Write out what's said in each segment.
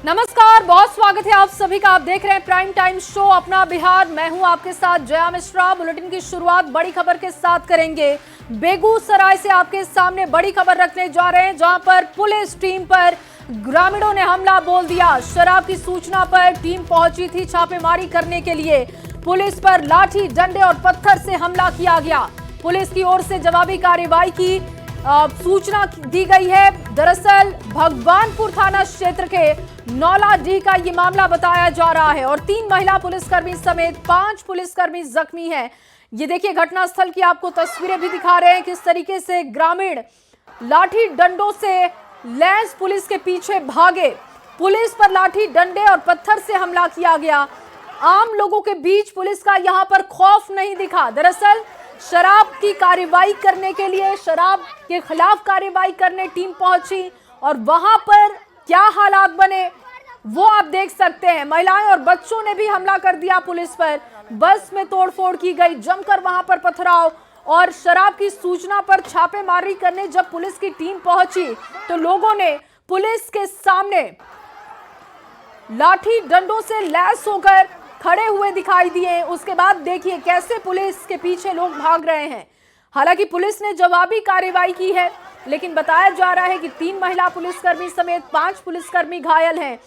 नमस्कार, बहुत स्वागत है आप सभी का। आप देख रहे हैं प्राइम टाइम शो अपना बिहार। मैं हूं आपके साथ जया मिश्रा। बुलेटिन की शुरुआत बड़ी खबर के साथ करेंगे। बेगूसराय से आपके सामने बड़ी खबर रखने जा रहे हैं, जहां पर पुलिस टीम पर ग्रामीणों ने हमला बोल दिया। शराब की सूचना पर टीम पहुंची थी छापेमारी करने के लिए। पुलिस पर लाठी, डंडे और पत्थर से हमला किया गया। पुलिस की ओर से जवाबी कार्रवाई की सूचना दी गई है। दरअसल भगवानपुर थाना क्षेत्र के नौलाडीह का ये मामला बताया जा रहा है और 3 महिला पुलिसकर्मी समेत 5 पुलिसकर्मी जख्मी हैं। ये देखिए, घटनास्थल की आपको तस्वीरें भी दिखा रहे हैं किस तरीके से ग्रामीण लाठी डंडों से लैंस पुलिस के पीछे भागे। पुलिस पर लाठी, डंडे और पत्थर से हमला किया गया। आम लोगों के बीच पुलिस का यहां पर खौफ नहीं दिखा। दरअसल शराब की कार्रवाई करने के लिए, शराब के खिलाफ कार्रवाई करने टीम पहुंची और वहां पर क्या हालात बने वो आप देख सकते हैं। महिलाएं और बच्चों ने भी हमला कर दिया पुलिस पर। बस में तोड़फोड़ की गई, जमकर वहां पर पथराव। और शराब की सूचना पर छापेमारी करने जब पुलिस की टीम पहुंची तो लोगों ने पुलिस के सामने लाठी डंडों से लैस होकर खड़े हुए दिखाई दिए। उसके बाद देखिए कैसे पुलिस के पीछे लोग भाग रहे हैं। हालांकि पुलिस ने जवाबी कार्रवाई की है, लेकिन बताया जा रहा है कि 3 महिला पुलिसकर्मी समेत 5 पुलिसकर्मी घायल हैं।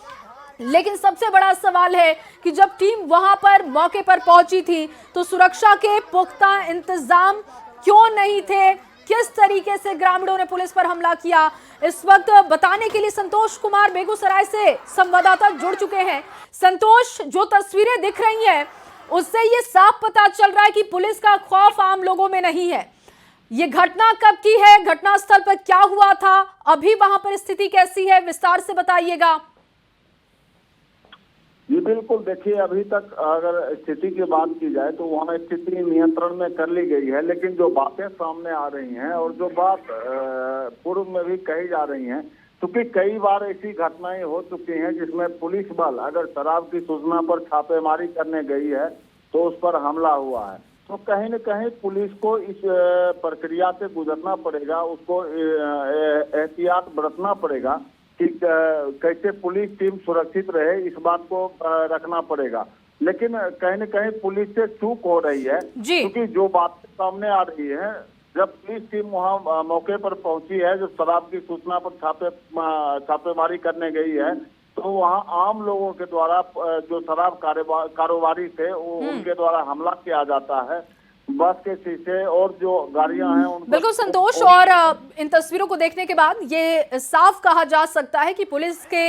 लेकिन सबसे बड़ा सवाल है कि जब टीम वहां पर मौके पर पहुंची थी तो सुरक्षा के पुख्ता इंतजाम क्यों नहीं थे? किस तरीके से ग्रामीणों ने पुलिस पर हमला किया, इस वक्त बताने के लिए संतोष कुमार बेगूसराय से संवाददाता जुड़ चुके हैं। संतोष, जो तस्वीरें दिख रही हैं उससे ये साफ पता चल रहा है कि पुलिस का खौफ आम लोगों में नहीं है। ये घटना कब की है? घटनास्थल पर क्या हुआ था? अभी वहां पर स्थिति कैसी है? विस्तार से बताइएगा। जी बिल्कुल, देखिए अभी तक अगर स्थिति की बात की जाए तो वहाँ स्थिति नियंत्रण में कर ली गई है, लेकिन जो बातें सामने आ रही हैं और जो बात पूर्व में भी कही जा रही हैं, क्योंकि कई बार ऐसी घटनाएं हो चुकी हैं जिसमें पुलिस बल अगर शराब की सूचना पर छापेमारी करने गई है तो उस पर हमला हुआ है। तो कहीं न कहीं पुलिस को इस प्रक्रिया से गुजरना पड़ेगा, उसको एहतियात बरतना पड़ेगा कि कैसे पुलिस टीम सुरक्षित रहे, इस बात को रखना पड़ेगा। लेकिन कहीं न कहीं पुलिस से चूक हो रही है, क्योंकि जो बातें सामने आ रही है, जब पुलिस टीम वहां मौके पर पहुंची है, जो शराब की सूचना पर छापेमारी करने गई है, तो वहां आम लोगों के द्वारा जो शराब कारोबारी थे उनके द्वारा हमला किया जाता है। बस के शीशे और जो गाड़ियां हैं उनको बिल्कुल संतोष, और इन तस्वीरों को देखने के बाद ये साफ कहा जा सकता है कि पुलिस के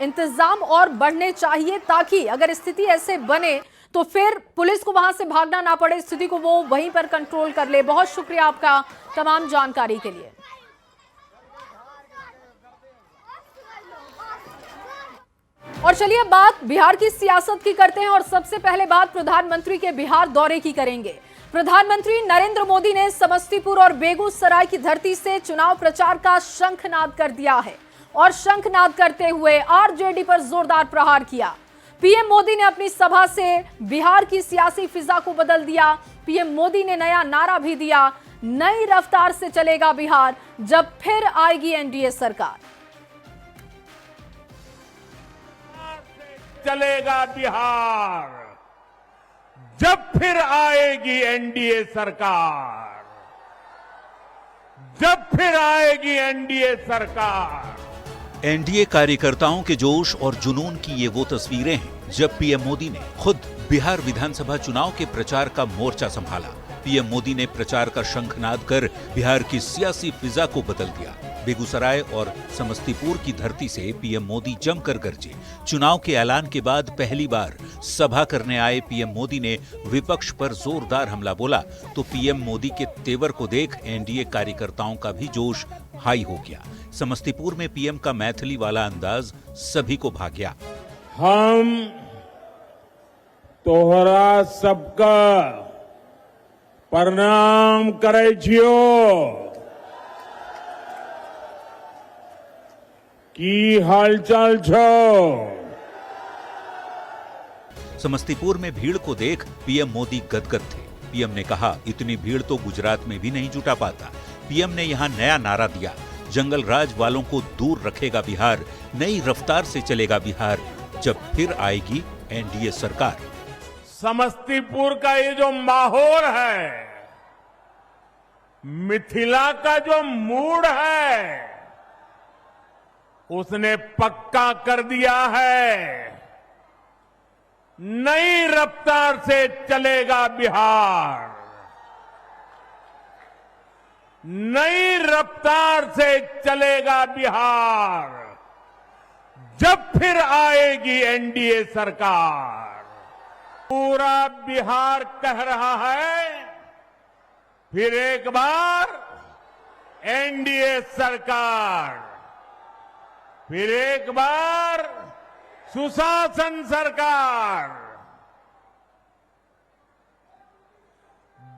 इंतजाम और बढ़ने चाहिए, ताकि अगर स्थिति ऐसे बने तो फिर पुलिस को वहां से भागना ना पड़े, स्थिति को वो वहीं पर कंट्रोल कर ले। बहुत शुक्रिया आपका तमाम जानकारी के लिए। और चलिए बात बिहार की सियासत की करते हैं और सबसे पहले बात प्रधानमंत्री के बिहार दौरे की करेंगे। प्रधानमंत्री नरेंद्र मोदी ने समस्तीपुर और बेगूसराय की धरती से चुनाव प्रचार का शंखनाद कर दिया है और शंखनाद करते हुए आरजेडी पर जोरदार प्रहार किया। पीएम मोदी ने अपनी सभा से बिहार की सियासी फिजा को बदल दिया। पीएम मोदी ने नया नारा भी दिया, नई रफ्तार से चलेगा बिहार जब फिर आएगी एनडीए सरकार। चलेगा बिहार जब फिर आएगी एनडीए सरकार, जब फिर आएगी एनडीए सरकार। एनडीए कार्यकर्ताओं के जोश और जुनून की ये वो तस्वीरें हैं जब पीएम मोदी ने खुद बिहार विधानसभा चुनाव के प्रचार का मोर्चा संभाला। पीएम मोदी ने प्रचार का शंखनाद कर बिहार की सियासी फिजा को बदल दिया। बेगूसराय और समस्तीपुर की धरती से पीएम मोदी जमकर गरजे। चुनाव के ऐलान के बाद पहली बार सभा करने आए पीएम मोदी ने विपक्ष पर जोरदार हमला बोला, तो पीएम मोदी के तेवर को देख एनडीए कार्यकर्ताओं का भी जोश हाई हो गया। समस्तीपुर में पीएम का मैथिली वाला अंदाज सभी को भा गया। हम तोहरा सबका प्रणाम करे छियो। की हालचाल छो? समस्तीपुर में भीड़ को देख पीएम मोदी गदगद थे। पीएम ने कहा, इतनी भीड़ तो गुजरात में भी नहीं जुटा पाता। पीएम ने यहां नया नारा दिया, जंगल राज वालों को दूर रखेगा बिहार, नई रफ्तार से चलेगा बिहार, जब फिर आएगी एनडीए सरकार। समस्तीपुर का ये जो माहौल है, मिथिला का जो मूड है, उसने पक्का कर दिया है नई रफ्तार से चलेगा बिहार, नई रफ्तार से चलेगा बिहार, जब फिर आएगी एनडीए सरकार। पूरा बिहार कह रहा है, फिर एक बार एनडीए सरकार, फिर एक बार सुशासन सरकार,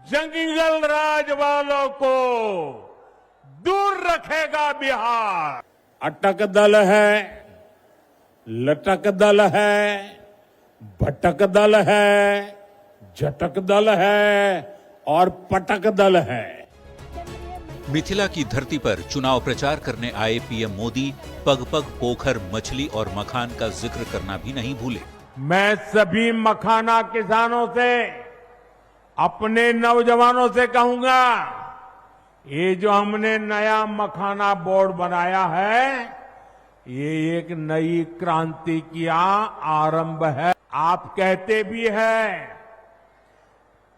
जंगल राज वालों को दूर रखेगा बिहार। अटक दल है, लटक दल है, भटक दल है, झटक दल है और पटक दल है। मिथिला की धरती पर चुनाव प्रचार करने आए पीएम मोदी पग पग पोखर, मछली और मखान का जिक्र करना भी नहीं भूले। मैं सभी मखाना किसानों से, अपने नौजवानों से कहूंगा, ये जो हमने नया मखाना बोर्ड बनाया है, ये एक नई क्रांति की आरंभ है। आप कहते भी हैं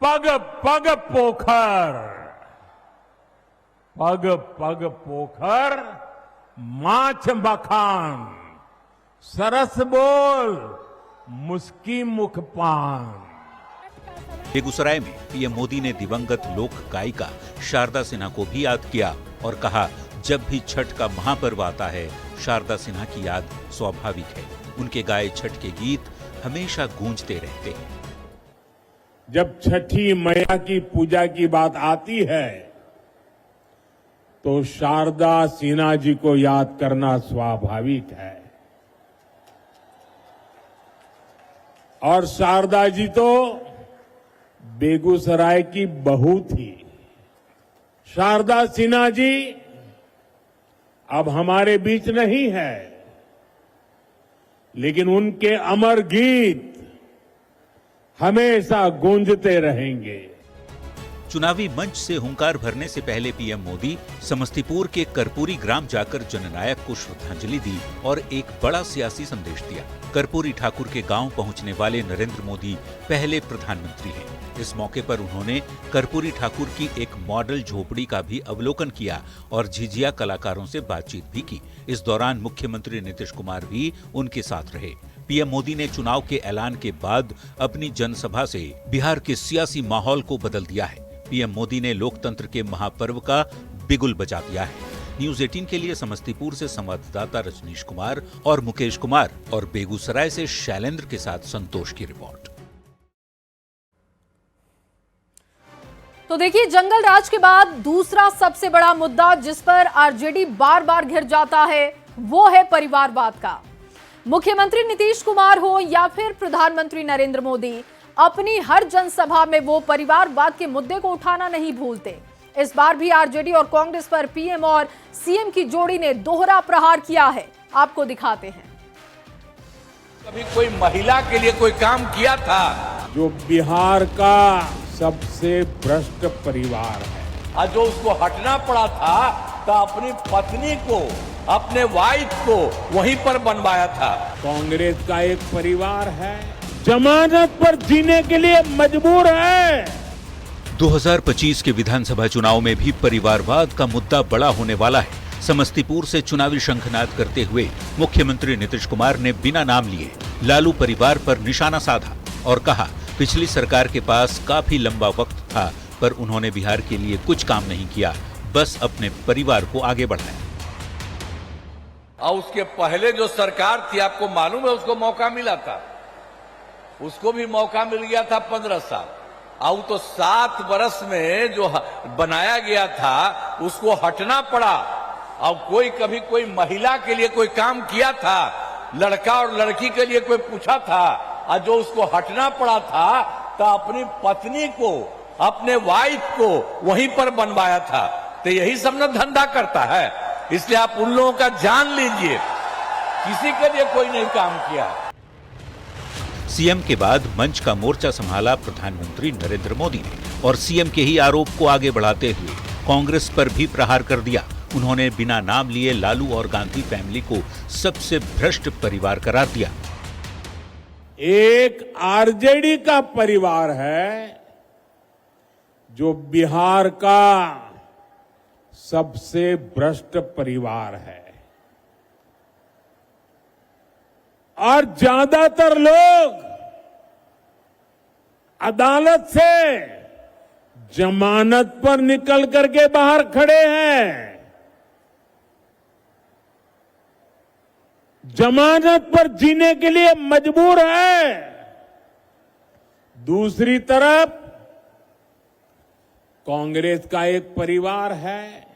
पग पग पोखर, पग पग पोखर, माछ मखान, सरस बोल, मुस्की मुख पान। बेगूसराय में पीएम मोदी ने दिवंगत लोक गायिका शारदा सिन्हा को भी याद किया और कहा, जब भी छठ का महापर्व आता है, शारदा सिन्हा की याद स्वाभाविक है। उनके गाए छठ के गीत हमेशा गूंजते रहते हैं। जब छठी मैया की पूजा की बात आती है, तो शारदा सिन्हा जी को याद करना स्वाभाविक है। और शारदा जी तो बेगूसराय की बहू थी। शारदा सिन्हा जी अब हमारे बीच नहीं है, लेकिन उनके अमर गीत हमेशा गूंजते रहेंगे। चुनावी मंच से हुंकार भरने से पहले पीएम मोदी समस्तीपुर के कर्पूरी ग्राम जाकर जननायक को श्रद्धांजलि दी और एक बड़ा सियासी संदेश दिया। कर्पूरी ठाकुर के गांव पहुंचने वाले नरेंद्र मोदी पहले प्रधानमंत्री हैं। इस मौके पर उन्होंने कर्पूरी ठाकुर की एक मॉडल झोपड़ी का भी अवलोकन किया और झिझिया कलाकारों से बातचीत भी की। इस दौरान मुख्यमंत्री नीतीश कुमार भी उनके साथ रहे। पीएम मोदी ने चुनाव के ऐलान के बाद अपनी जनसभा से बिहार के सियासी माहौल को बदल दिया है। पीएम मोदी ने लोकतंत्र के महापर्व का बिगुल बजा दिया है। न्यूज 18 के लिए समस्तीपुर से संवाददाता रजनीश कुमार और मुकेश कुमार और बेगूसराय से शैलेंद्र के साथ संतोष की रिपोर्ट। तो देखिए, जंगल राज के बाद दूसरा सबसे बड़ा मुद्दा जिस पर आरजेडी बार बार घिर जाता है, वो है परिवारवाद का। मुख्यमंत्री नीतीश कुमार हो या फिर प्रधानमंत्री नरेंद्र मोदी, अपनी हर जनसभा में वो परिवारवाद के मुद्दे को उठाना नहीं भूलते। इस बार भी आरजेडी और कांग्रेस पर पीएम और सीएम की जोड़ी ने दोहरा प्रहार किया है। आपको दिखाते हैं। कभी कोई महिला के लिए कोई काम किया था? जो बिहार का सबसे भ्रष्ट परिवार है, और जो उसको हटना पड़ा था, तो अपनी पत्नी को, अपने वाइफ को वहीं पर बनवाया था। कांग्रेस का एक परिवार है, जमानत पर जीने के लिए मजबूर है। 2025 के विधानसभा चुनाव में भी परिवारवाद का मुद्दा बड़ा होने वाला है। समस्तीपुर से चुनावी शंखनाद करते हुए मुख्यमंत्री नीतीश कुमार ने बिना नाम लिए लालू परिवार पर निशाना साधा और कहा, पिछली सरकार के पास काफी लंबा वक्त था, पर उन्होंने बिहार के लिए कुछ काम नहीं किया, बस अपने परिवार को आगे बढ़ाया। और उसके पहले जो सरकार थी, आपको मालूम है, उसको मौका मिला था, उसको भी मौका मिल गया था 15 साल। और तो 7 वर्ष में जो बनाया गया था, उसको हटना पड़ा। और कभी कोई महिला के लिए कोई काम किया था, लड़का और लड़की के लिए कोई पूछा था, और जो उसको हटना पड़ा था, तो अपनी पत्नी को, अपने वाइफ को वहीं पर बनवाया था। तो यही सब ना धंधा करता है। इसलिए आप उन लोगों का जान लीजिए, किसी के लिए कोई नहीं काम किया। सीएम के बाद मंच का मोर्चा संभाला प्रधानमंत्री नरेंद्र मोदी ने और सीएम के ही आरोप को आगे बढ़ाते हुए कांग्रेस पर भी प्रहार कर दिया। उन्होंने बिना नाम लिए लालू और गांधी फैमिली को सबसे भ्रष्ट परिवार करार दिया। एक आरजेडी का परिवार है जो बिहार का सबसे भ्रष्ट परिवार है और ज्यादातर लोग अदालत से जमानत पर निकल करके बाहर खड़े हैं। जमानत पर जीने के लिए मजबूर है। दूसरी तरफ कांग्रेस का एक परिवार है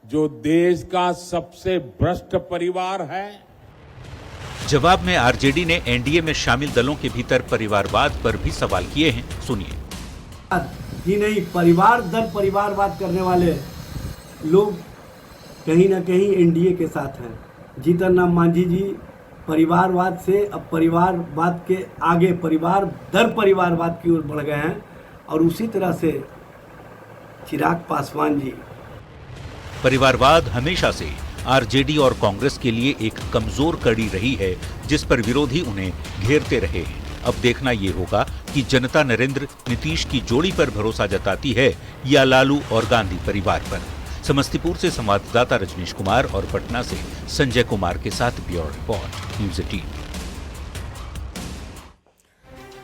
जो देश का सबसे भ्रष्ट परिवार है। जवाब में आरजेडी ने एनडीए में शामिल दलों के भीतर परिवारवाद पर भी सवाल किए हैं। सुनिए। ही नहीं, परिवार दर परिवारवाद करने वाले लोग कहीं ना कहीं एनडीए के साथ हैं। जीतन राम मांझी जी परिवारवाद से अब परिवारवाद के आगे परिवार दर परिवारवाद की ओर बढ़ गए हैं और उसी तरह से चिराग पासवान जी। परिवारवाद हमेशा से आरजेडी और कांग्रेस के लिए एक कमजोर कड़ी रही है, जिस पर विरोधी उन्हें घेरते रहे हैं। अब देखना ये होगा कि जनता नरेंद्र नीतीश की जोड़ी पर भरोसा जताती है या लालू और गांधी परिवार पर। समस्तीपुर से संवाददाता रजनीश कुमार और पटना से संजय कुमार के साथ ब्यूरो रिपोर्ट, न्यूज़ 18।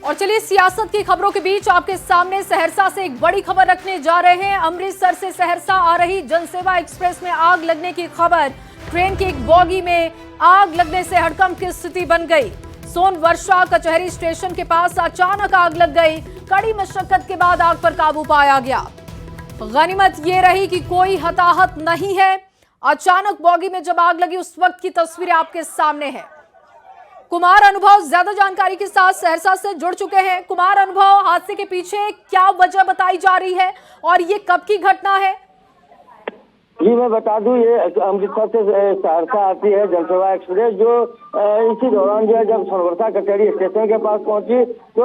और चलिए सियासत की खबरों के बीच आपके सामने सहरसा से एक बड़ी खबर रखने जा रहे हैं। अमृतसर से सहरसा आ रही जनसेवा एक्सप्रेस में आग लगने की खबर। ट्रेन की एक बोगी में आग लगने से हड़कंप की स्थिति बन गई। सोनवर्षा कचहरी स्टेशन के पास अचानक आग लग गई। कड़ी मशक्कत के बाद आग पर काबू पाया गया। गनीमत ये रही कि कोई हताहत नहीं है। अचानक बोगी में जब आग लगी उस वक्त की तस्वीरें आपके सामने है। कुमार अनुभव ज्यादा जानकारी के साथ सहरसा से जुड़ चुके हैं। कुमार अनुभव, हादसे के पीछे क्या वजह बताई जा रही है और ये कब की घटना है? जी मैं बता दूं, ये अमृतसर से सहरसा आती है जनसेवा एक्सप्रेस, जो इसी दौरान जो है जब सोनवर्षा कचहरी स्टेशन के पास पहुंची तो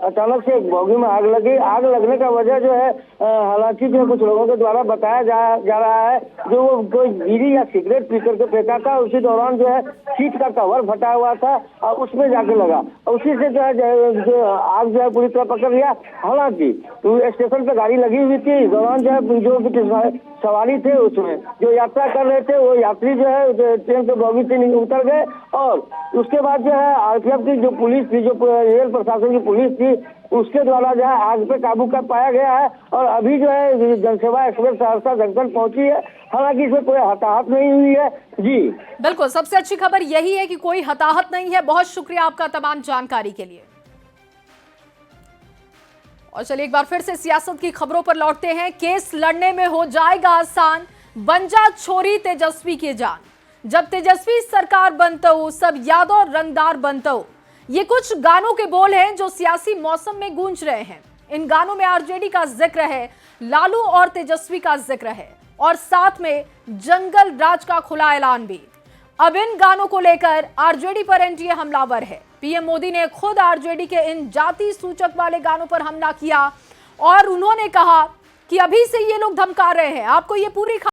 अचानक से एक बोगी में आग लगी। आग लगने का वजह जो है हालांकि जो कुछ लोगों के द्वारा बताया जा रहा है जो वो कोई बीड़ी या सिगरेट पी करके फेंका था। उसी दौरान जो है सीट का कवर फटा हुआ था और उसमें जाके लगा। उसी से जो है आग जो है पूरी तरह पकड़ लिया। हालांकि स्टेशन पे गाड़ी लगी हुई थी। दौरान जो है जो सवारी थे उसमें जो यात्रा कर रहे थे वो यात्री जो है ट्रेन के बोगी से नहीं उतर गए और उसके बाद जो है आरपीएफ की जो पुलिस थी, जो रेल प्रशासन की पुलिस थी, उसके द्वारा जो है आग पे काबू कर पाया गया है। और अभी जो है जनसेवा एक्सप्रेस सहरसा जंक्शन पहुंची है। हालांकि इसमें कोई हताहत नहीं हुई है। जी बिल्कुल, सबसे अच्छी खबर यही है कि कोई हताहत नहीं है। बहुत शुक्रिया आपका तमाम जानकारी के लिए। और चलिए एक बार फिर से सियासत की खबरों पर लौटते हैं। केस लड़ने में हो जाएगा आसान, बन जा छोरी तेजस्वी की जान। जब तेजस्वी सरकार बनतो सब यादों रंगदार बनतो। ये कुछ गानों के बोल हैं जो सियासी मौसम में गूंज रहे हैं। इन गानों में आरजेडी का जिक्र है, लालू और तेजस्वी का जिक्र है और साथ में जंगल राज का खुला ऐलान भी। अब इन गानों को लेकर आरजेडी पर एनडीए हमलावर है। पीएम मोदी ने खुद आरजेडी के इन जाति सूचक वाले गानों पर हमला किया और उन्होंने कहा कि अभी से ये लोग धमका रहे हैं। आपको ये पूरी